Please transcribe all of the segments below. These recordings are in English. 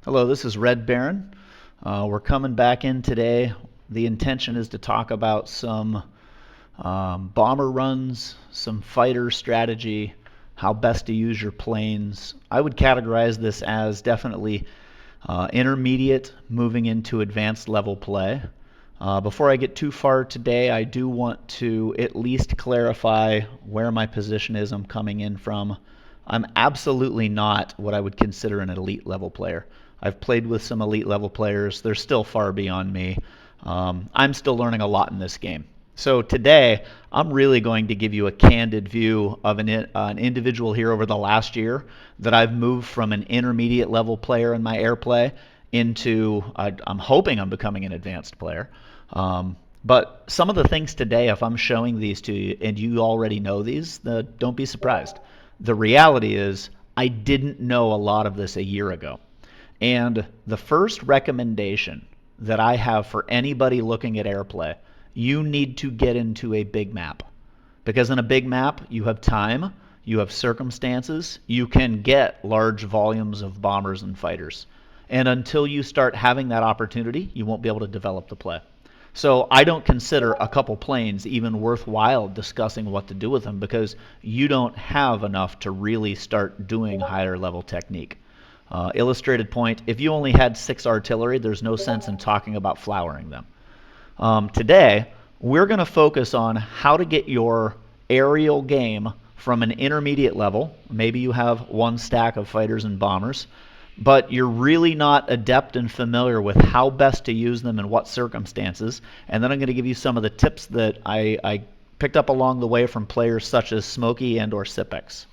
Hello, this is Red Baron. We're coming back in today. The intention is to talk about some bomber runs, some fighter strategy, how best to use your planes. I would categorize this as definitely intermediate, moving into advanced level play. Before I get too far today, I do want to at least clarify where my position is I'm coming in from. I'm absolutely not what I would consider an elite level player. I've played with some elite level players. They're still far beyond me. I'm still learning a lot in this game. So today, I'm really going to give you a candid view of an individual here over the last year that I've moved from an intermediate level player in my airplay into, I'm hoping I'm becoming an advanced player. But some of the things today, if I'm showing these to you and you already know these, don't be surprised. The reality is I didn't know a lot of this a year ago. And the first recommendation that I have for anybody looking at airplay, you need to get into a big map. Because in a big map, you have time, you have circumstances, you can get large volumes of bombers and fighters. And until you start having that opportunity, you won't be able to develop the play. So I don't consider a couple planes even worthwhile discussing what to do with them because you don't have enough to really start doing higher level technique. Illustrated point, if you only had 6 artillery, there's no sense in talking about flowering them. Today, we're going to focus on how to get your aerial game from an intermediate level. Maybe you have 1 stack of fighters and bombers, but you're really not adept and familiar with how best to use them in what circumstances. And then I'm going to give you some of the tips that I picked up along the way from players such as Smokey and or Sipex.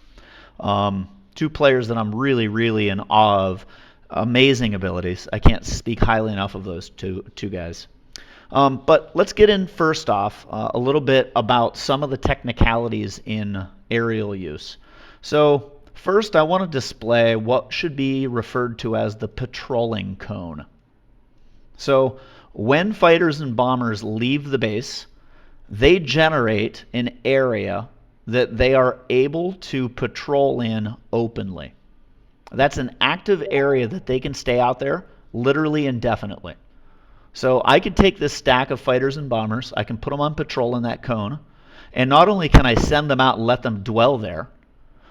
2 players that I'm really in awe of. Amazing abilities. I can't speak highly enough of those two guys. But let's get in first off a little bit about some of the technicalities in aerial use. So first I want to display what should be referred to as the patrolling cone. So when fighters and bombers leave the base, they generate an area that they are able to patrol in openly. That's an active area that they can stay out there literally indefinitely. So I could take this stack of fighters and bombers, I can put them on patrol in that cone, and not only can I send them out and let them dwell there,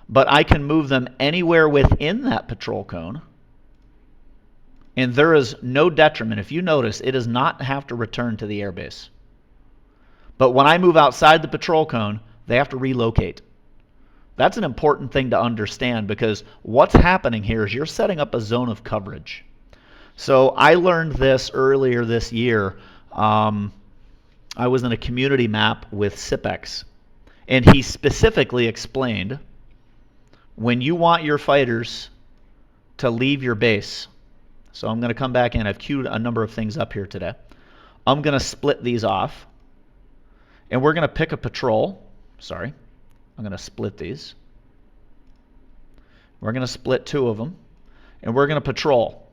but I can move them anywhere within that patrol cone, and there is no detriment. If you notice, it does not have to return to the airbase. But when I move outside the patrol cone, they have to relocate. That's an important thing to understand because what's happening here is you're setting up a zone of coverage. So I learned this earlier this year. I was in a community map with Sipex, and he specifically explained when you want your fighters to leave your base. So I'm going to come back in. I've queued a number of things up here today. I'm going to split these off, and we're going to pick a patrol. Sorry, I'm going to split these. We're going to split 2 of them, and we're going to patrol.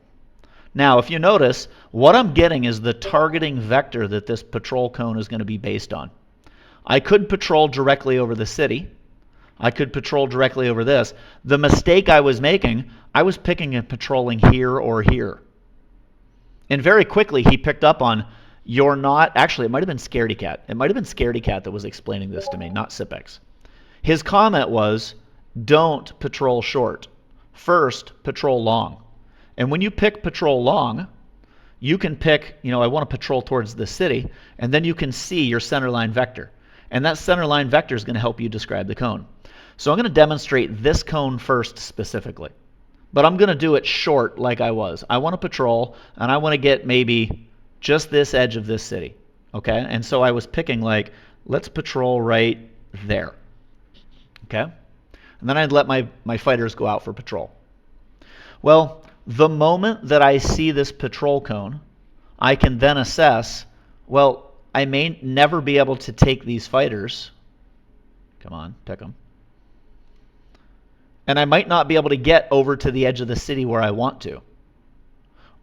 Now, if you notice, what I'm getting is the targeting vector that this patrol cone is going to be based on. I could patrol directly over the city. I could patrol directly over this. The mistake I was making, I was picking and patrolling here or here. And very quickly, he picked up on, you're not, actually, it might have been Scaredy Cat. It might have been Scaredy Cat that was explaining this to me, not Sipex. His comment was, don't patrol short. First, patrol long. And when you pick patrol long, you can pick, I want to patrol towards the city, and then you can see your center line vector. And that center line vector is going to help you describe the cone. So I'm going to demonstrate this cone first specifically. But I'm going to do it short like I was. I want to patrol, and I want to get maybe just this edge of this city. Okay? And so I was picking let's patrol right there. Okay? And then I'd let my fighters go out for patrol. Well, the moment that I see this patrol cone, I can then assess, well, I may never be able to take these fighters. Come on, pick them. And I might not be able to get over to the edge of the city where I want to.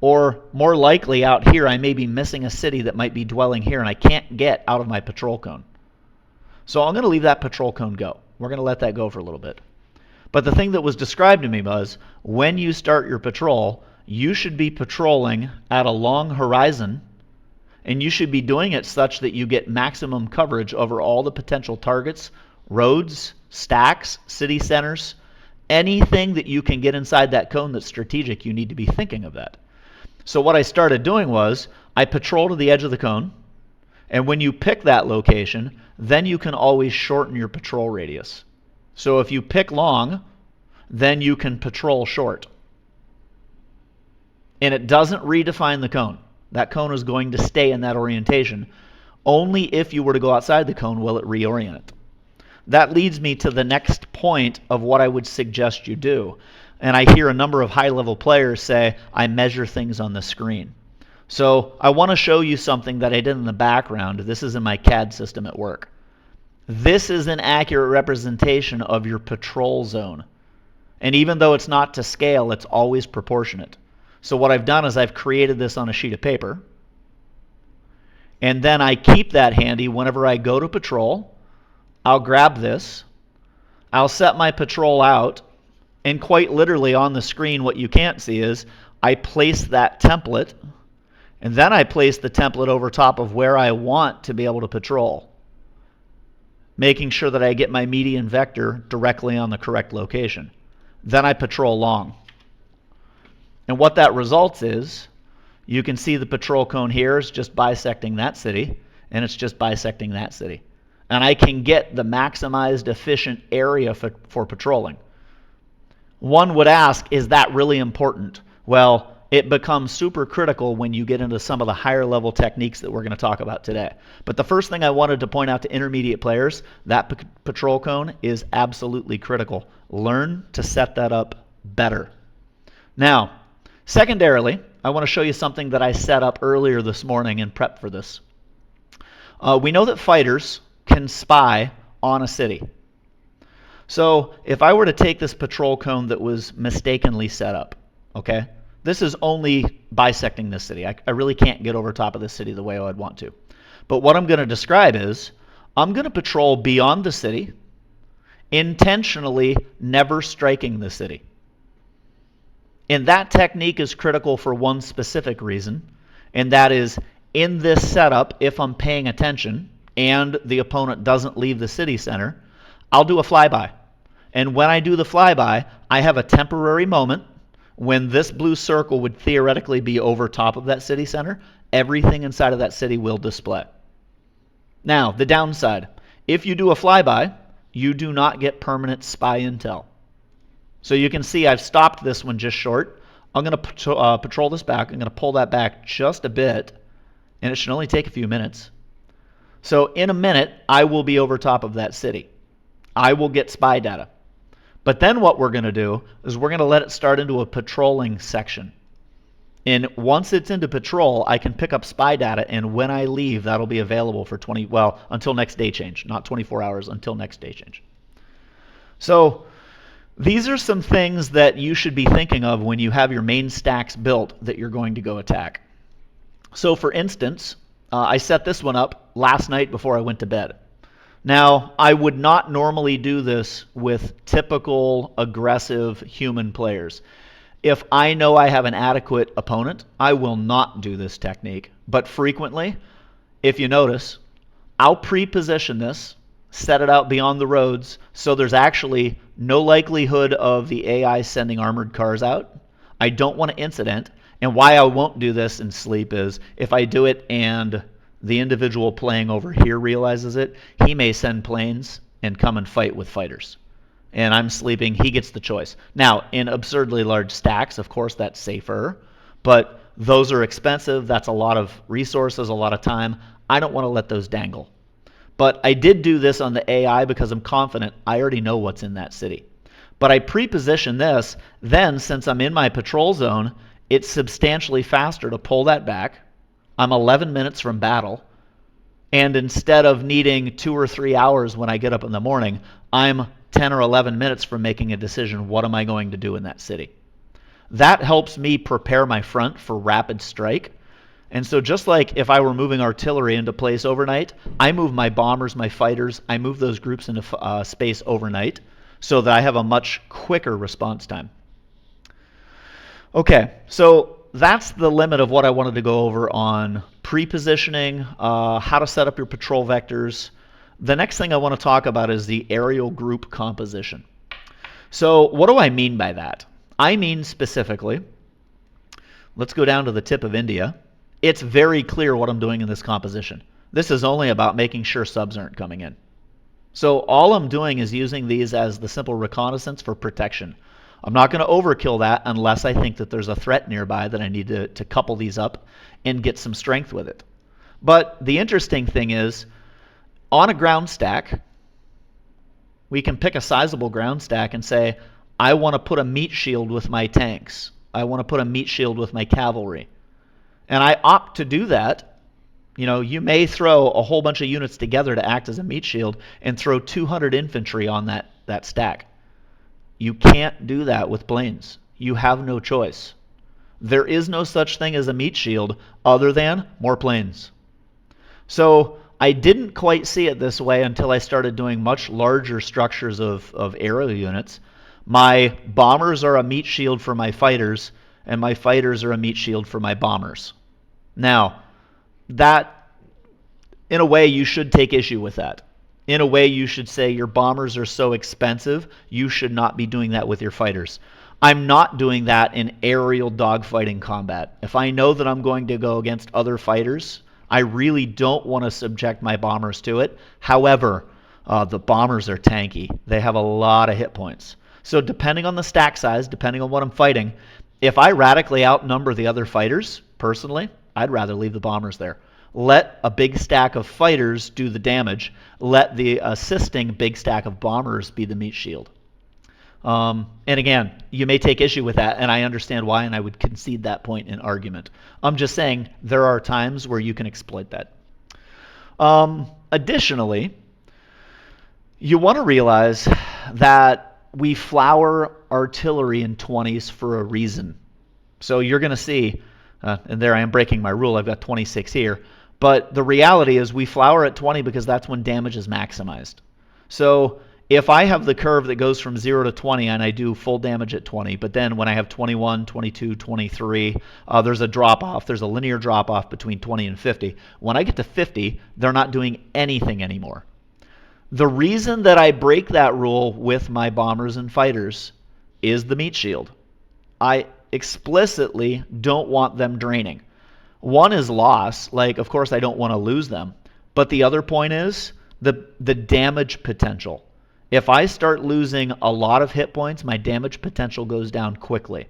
Or more likely out here, I may be missing a city that might be dwelling here, and I can't get out of my patrol cone. So I'm going to leave that patrol cone go. We're going to let that go for a little bit. But the thing that was described to me was when you start your patrol, you should be patrolling at a long horizon, and you should be doing it such that you get maximum coverage over all the potential targets, roads, stacks, city centers, anything that you can get inside that cone that's strategic. You need to be thinking of that. So what I started doing was I patrol to the edge of the cone, and when you pick that location, then you can always shorten your patrol radius. So if you pick long, then you can patrol short. And it doesn't redefine the cone. That cone is going to stay in that orientation. Only if you were to go outside the cone will it reorient it. That leads me to the next point of what I would suggest you do. And I hear a number of high-level players say, I measure things on the screen. So I want to show you something that I did in the background. This is in my CAD system at work. This is an accurate representation of your patrol zone. And even though it's not to scale, it's always proportionate. So what I've done is I've created this on a sheet of paper. And then I keep that handy whenever I go to patrol. I'll grab this. I'll set my patrol out. And quite literally on the screen, what you can't see is I place that template. And then I place the template over top of where I want to be able to patrol, making sure that I get my median vector directly on the correct location. Then I patrol long. And what that results is, you can see the patrol cone here is just bisecting that city, and it's just bisecting that city. And I can get the maximized efficient area for patrolling. One would ask, is that really important? Well, it becomes super critical when you get into some of the higher level techniques that we're going to talk about today. But the first thing I wanted to point out to intermediate players, that patrol cone is absolutely critical. Learn to set that up better. Now, secondarily, I want to show you something that I set up earlier this morning in prep for this. We know that fighters can spy on a city. So if I were to take this patrol cone that was mistakenly set up, okay? This is only bisecting this city. I really can't get over top of this city the way I'd want to. But what I'm going to describe is I'm going to patrol beyond the city, intentionally never striking the city. And that technique is critical for one specific reason, and that is in this setup, if I'm paying attention and the opponent doesn't leave the city center, I'll do a flyby. And when I do the flyby, I have a temporary moment when this blue circle would theoretically be over top of that city center. Everything inside of that city will display. Now, the downside. If you do a flyby, you do not get permanent spy intel. So you can see I've stopped this one just short. I'm going to patrol this back. I'm going to pull that back just a bit, and it should only take a few minutes. So in a minute, I will be over top of that city. I will get spy data. But then what we're going to do is we're going to let it start into a patrolling section. And once it's into patrol, I can pick up spy data, and when I leave, that'll be available for until next day change, not 24 hours, until next day change. So these are some things that you should be thinking of when you have your main stacks built that you're going to go attack. So for instance, I set this one up last night before I went to bed. Now, I would not normally do this with typical aggressive human players. If I know I have an adequate opponent, I will not do this technique. But frequently, if you notice, I'll pre-position this, set it out beyond the roads, so there's actually no likelihood of the AI sending armored cars out. I don't want to incident. And why I won't do this in sleep is if I do it and the individual playing over here realizes it, he may send planes and come and fight with fighters. And I'm sleeping, he gets the choice. Now, in absurdly large stacks, of course, that's safer, but those are expensive. That's a lot of resources, a lot of time. I don't want to let those dangle. But I did do this on the AI because I'm confident I already know what's in that city. But I pre-position this, then since I'm in my patrol zone, it's substantially faster to pull that back. I'm 11 minutes from battle, and instead of needing 2 or 3 hours when I get up in the morning, I'm 10 or 11 minutes from making a decision, what am I going to do in that city? That helps me prepare my front for rapid strike. And so just like if I were moving artillery into place overnight, I move my bombers, my fighters, I move those groups into space overnight so that I have a much quicker response time. Okay, so that's the limit of what I wanted to go over on pre-positioning, how to set up your patrol vectors. The next thing I want to talk about is the aerial group composition. So what do I mean by that? I mean specifically, let's go down to the tip of India. It's very clear what I'm doing in this composition. This is only about making sure subs aren't coming in. So all I'm doing is using these as the simple reconnaissance for protection. I'm not going to overkill that unless I think that there's a threat nearby that I need to couple these up and get some strength with it. But the interesting thing is, on a ground stack, we can pick a sizable ground stack and say, I want to put a meat shield with my tanks. I want to put a meat shield with my cavalry. And I opt to do that. You know, you may throw a whole bunch of units together to act as a meat shield and throw 200 infantry on that stack. You can't do that with planes. You have no choice. There is no such thing as a meat shield other than more planes. So I didn't quite see it this way until I started doing much larger structures of aerial units. My bombers are a meat shield for my fighters, and my fighters are a meat shield for my bombers. Now, that, in a way, you should take issue with that. In a way, you should say your bombers are so expensive, you should not be doing that with your fighters. I'm not doing that in aerial dogfighting combat. If I know that I'm going to go against other fighters, I really don't want to subject my bombers to it. However, the bombers are tanky. They have a lot of hit points. So depending on the stack size, depending on what I'm fighting, if I radically outnumber the other fighters, personally, I'd rather leave the bombers there. Let a big stack of fighters do the damage. Let the assisting big stack of bombers be the meat shield. And again, you may take issue with that, and I understand why, and I would concede that point in argument. I'm just saying there are times where you can exploit that. Additionally, you want to realize that we flower artillery in 20s for a reason. So you're going to see, and there I am breaking my rule, I've got 26 here, but the reality is we flower at 20 because that's when damage is maximized. So if I have the curve that goes from 0 to 20 and I do full damage at 20, but then when I have 21, 22, 23, there's a drop-off. There's a linear drop-off between 20 and 50. When I get to 50, they're not doing anything anymore. The reason that I break that rule with my bombers and fighters is the meat shield. I explicitly don't want them draining. One is loss. Like, of course, I don't want to lose them. But the other point is the damage potential. If I start losing a lot of hit points, my damage potential goes down quickly.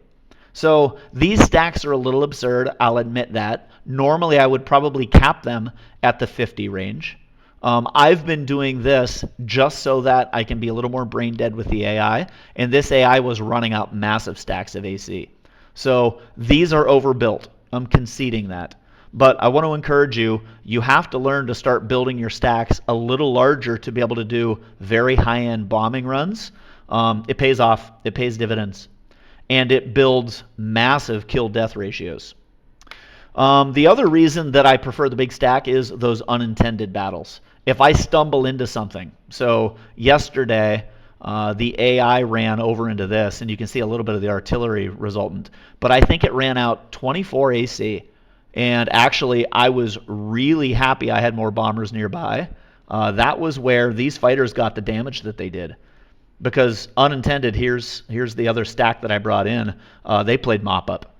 So these stacks are a little absurd, I'll admit that. Normally I would probably cap them at the 50 range. I've been doing this just so that I can be a little more brain dead with the AI, and this AI was running out massive stacks of AC. So these are overbuilt. I'm conceding that. But I want to encourage you, you have to learn to start building your stacks a little larger to be able to do very high-end bombing runs. It pays off. It pays dividends. And it builds massive kill-death ratios. The other reason that I prefer the big stack is those unintended battles. If I stumble into something, so yesterday the AI ran over into this, and you can see a little bit of the artillery resultant, but I think it ran out 24 AC. And actually, I was really happy I had more bombers nearby. That was where these fighters got the damage that they did. Because unintended, here's the other stack that I brought in. They played mop-up.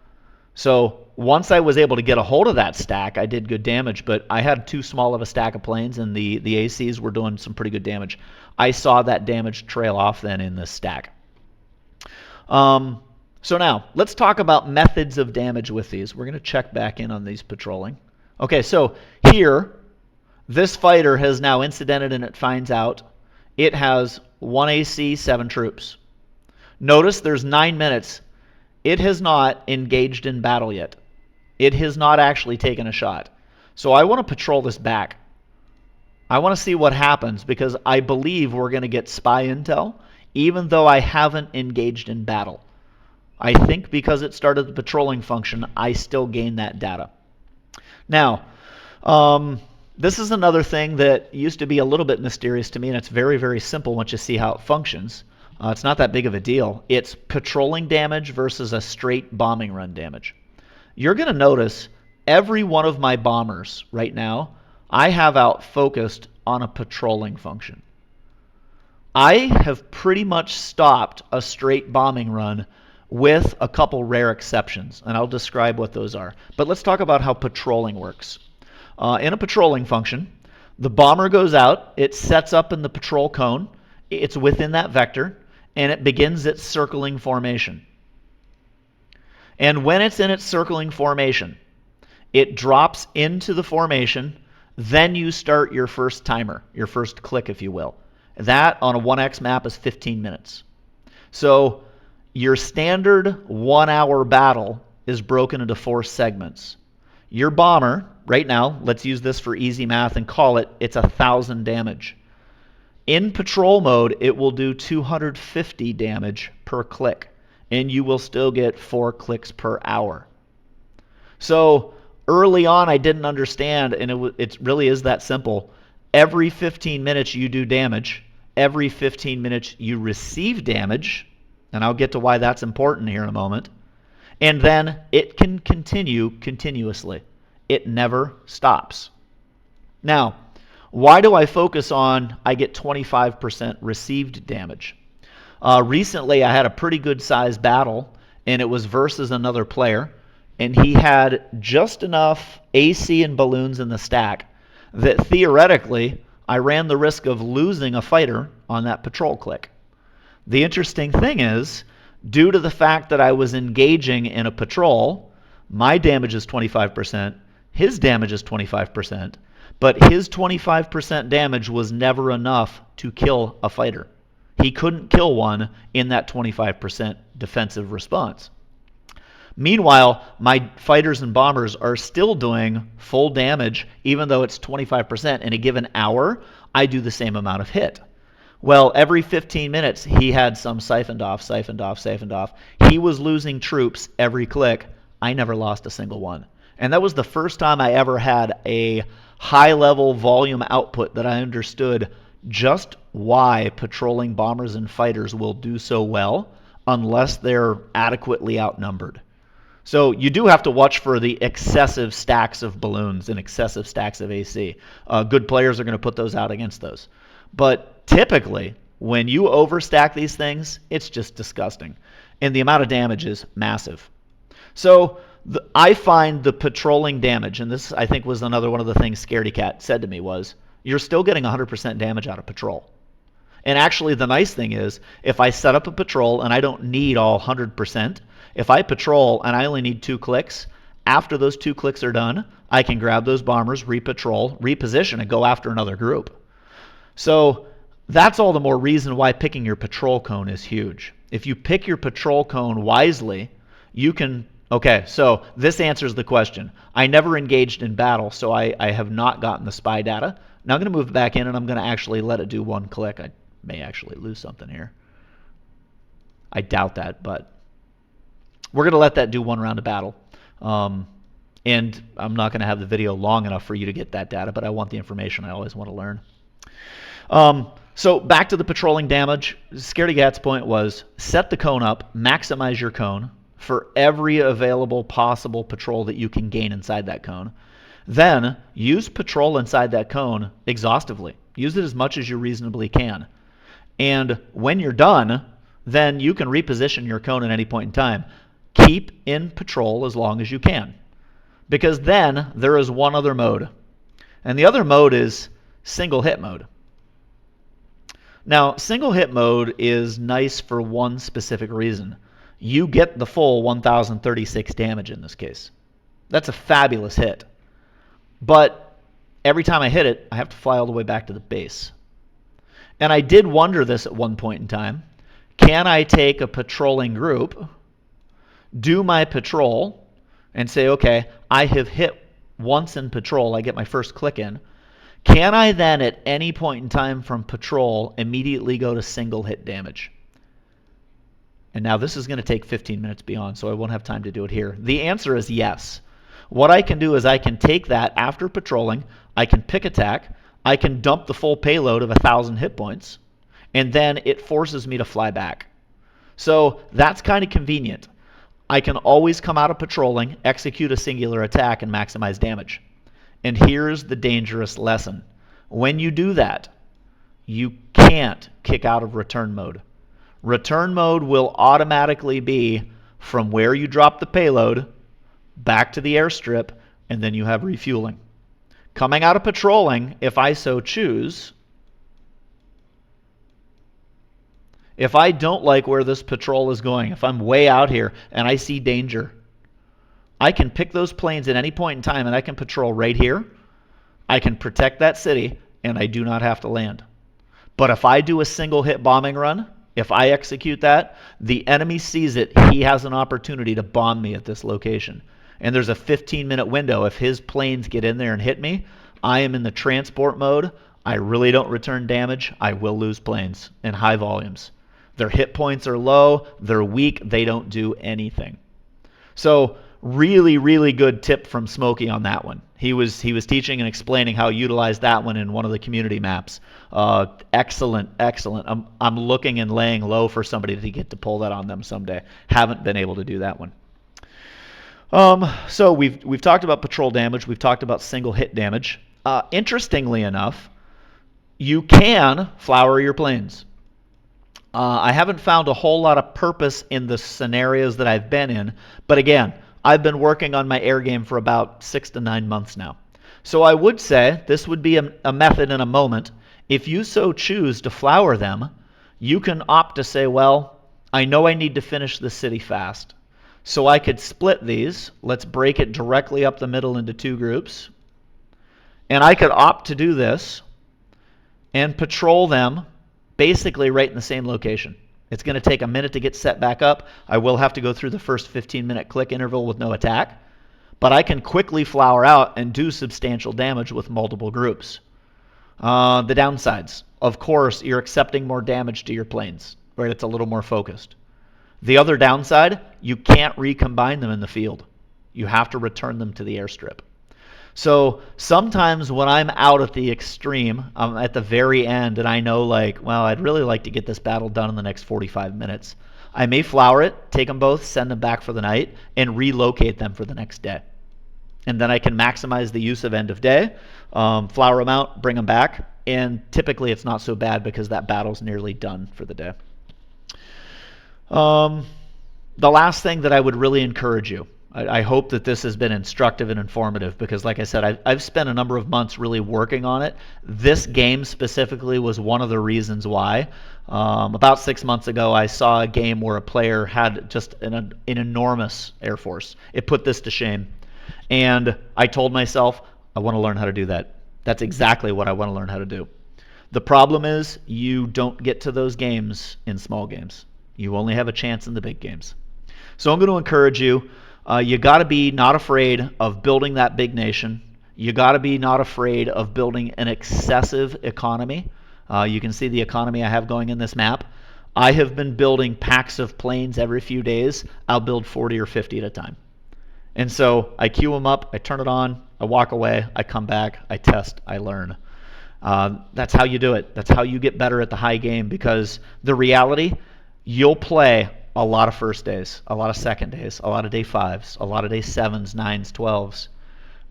So once I was able to get a hold of that stack, I did good damage. But I had too small of a stack of planes, and the ACs were doing some pretty good damage. I saw that damage trail off then in this stack. So now, let's talk about methods of damage with these. We're going to check back in on these patrolling. Okay, so here, this fighter has now incidented and it finds out it has 1 AC, 7 troops. Notice there's 9 minutes. It has not engaged in battle yet. It has not actually taken a shot. So I want to patrol this back. I want to see what happens because I believe we're going to get spy intel even though I haven't engaged in battle. I think because it started the patrolling function, I still gain that data. Now, this is another thing that used to be a little bit mysterious to me, and it's very, very simple once you see how it functions. It's not that big of a deal. It's patrolling damage versus a straight bombing run damage. You're going to notice every one of my bombers right now, I have out focused on a patrolling function. I have pretty much stopped a straight bombing run with a couple rare exceptions, and I'll describe what those are. But let's talk about how patrolling works. In a patrolling function, the bomber goes out, it sets up in the patrol cone, it's within that vector, and it begins its circling formation. And when it's in its circling formation, it drops into the formation, then you start your first timer, your first click, if you will. That on a 1x map is 15 minutes. So your standard 1 hour battle is broken into 4 segments. Your bomber, right now, let's use this for easy math and call it's 1,000 damage. In patrol mode, it will do 250 damage per click, and you will still get 4 clicks per hour. So early on, I didn't understand, and it really is that simple. Every 15 minutes you do damage. Every 15 minutes you receive damage, and I'll get to why that's important here in a moment. And then it can continue continuously. It never stops. Now, why do I focus on I get 25% received damage? Recently, I had a pretty good sized battle, and it was versus another player, and he had just enough AC and balloons in the stack that theoretically I ran the risk of losing a fighter on that patrol click. The interesting thing is, due to the fact that I was engaging in a patrol, my damage is 25%, his damage is 25%, but his 25% damage was never enough to kill a fighter. He couldn't kill one in that 25% defensive response. Meanwhile, my fighters and bombers are still doing full damage, even though it's 25%. In a given hour, I do the same amount of hit. Well, every 15 minutes, he had some siphoned off, siphoned off, siphoned off. He was losing troops every click. I never lost a single one. And that was the first time I ever had a high-level volume output that I understood just why patrolling bombers and fighters will do so well unless they're adequately outnumbered. So you do have to watch for the excessive stacks of balloons and excessive stacks of AC. Good players are going to put those out against those. But typically, when you overstack these things, it's just disgusting. And the amount of damage is massive. So I find the patrolling damage, and this I think was another one of the things Scaredy Cat said to me was, you're still getting 100% damage out of patrol. And actually the nice thing is, if I set up a patrol and I don't need all 100%, if I patrol and I only need 2 clicks, after those 2 clicks are done, I can grab those bombers, repatrol, reposition, and go after another group. So that's all the more reason why picking your patrol cone is huge. If you pick your patrol cone wisely, you can... Okay, so this answers the question. I never engaged in battle, so I have not gotten the spy data. Now I'm going to move it back in, and I'm going to actually let it do 1 click. I may actually lose something here. I doubt that, but we're going to let that do 1 round of battle. And I'm not going to have the video long enough for you to get that data, but I want the information. I always want to learn. So back to the patrolling damage. Scaredy Cat's point was set the cone up, maximize your cone for every available possible patrol that you can gain inside that cone. Then use patrol inside that cone exhaustively. Use it as much as you reasonably can. And when you're done, then you can reposition your cone at any point in time. Keep in patrol as long as you can. Because then there is one other mode. And the other mode is single hit mode. Now, single hit mode is nice for one specific reason. You get the full 1,036 damage in this case. That's a fabulous hit. But every time I hit it, I have to fly all the way back to the base. And I did wonder this at one point in time. Can I take a patrolling group, do my patrol, and say, okay, I have hit once in patrol, I get my first click in. Can I then at any point in time from patrol immediately go to single hit damage? And now this is going to take 15 minutes beyond, so I won't have time to do it here. The answer is yes. What I can do is I can take that after patrolling, I can pick attack, I can dump the full payload of 1,000 hit points, and then it forces me to fly back. So that's kind of convenient. I can always come out of patrolling, execute a singular attack, and maximize damage. And here's the dangerous lesson. When you do that, you can't kick out of return mode. Return mode will automatically be from where you drop the payload back to the airstrip, and then you have refueling. Coming out of patrolling, if I so choose, if I don't like where this patrol is going, if I'm way out here and I see danger, I can pick those planes at any point in time and I can patrol right here. I can protect that city and I do not have to land. But if I do a single hit bombing run, if I execute that, the enemy sees it. He has an opportunity to bomb me at this location. And there's a 15-minute window. If his planes get in there and hit me, I am in the transport mode. I really don't return damage. I will lose planes in high volumes. Their hit points are low. They're weak. They don't do anything. So really, really good tip from Smokey on that one. He was teaching and explaining how to utilize that one in one of the community maps. Excellent, excellent. I'm looking and laying low for somebody to get to pull that on them someday. Haven't been able to do that one. So we've talked about patrol damage. We've talked about single hit damage. Interestingly enough, you can flower your planes. I haven't found a whole lot of purpose in the scenarios that I've been in, but again, I've been working on my air game for about 6 to 9 months now. So I would say this would be a method in a moment. If you so choose to flower them, you can opt to say, well, I know I need to finish the city fast. So I could split these. Let's break it directly up the middle into 2 groups. And I could opt to do this and patrol them basically right in the same location. It's going to take a minute to get set back up. I will have to go through the first 15-minute click interval with no attack. But I can quickly flower out and do substantial damage with multiple groups. The downsides. Of course, you're accepting more damage to your planes. Right? It's a little more focused. The other downside, you can't recombine them in the field. You have to return them to the airstrip. So sometimes when I'm out at the extreme, I'm at the very end, and I know, like, well, I'd really like to get this battle done in the next 45 minutes. I may flower it, take them both, send them back for the night, and relocate them for the next day. And then I can maximize the use of end of day, flower them out, bring them back, and typically it's not so bad because that battle's nearly done for the day. The last thing that I would really encourage you, I hope that this has been instructive and informative because, like I said, I've spent a number of months really working on it. This game specifically was one of the reasons why. About 6 months ago, I saw a game where a player had just an enormous air force. It put this to shame. And I told myself, I want to learn how to do that. That's exactly what I want to learn how to do. The problem is you don't get to those games in small games. You only have a chance in the big games. So I'm going to encourage you. You got to be not afraid of building that big nation. You got to be not afraid of building an excessive economy. You can see the economy I have going in this map. I have been building packs of planes every few days. I'll build 40 or 50 at a time. And so I queue them up, I turn it on, I walk away, I come back, I test, I learn. That's how you do it. That's how you get better at the high game because the reality, you'll play a lot of first days, a lot of second days, a lot of day 5s, a lot of day 7s, 9s, 12s.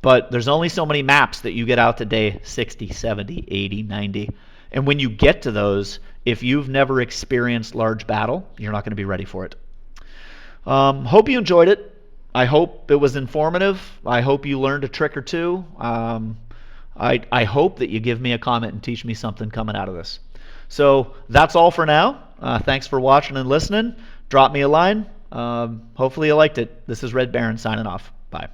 But there's only so many maps that you get out to day 60, 70, 80, 90. And when you get to those, if you've never experienced large battle, you're not going to be ready for it. Hope you enjoyed it. I hope it was informative. I hope you learned a trick or two. I hope that you give me a comment and teach me something coming out of this. So that's all for now. Thanks for watching and listening. Drop me a line. Hopefully you liked it. This is Red Baron signing off. Bye.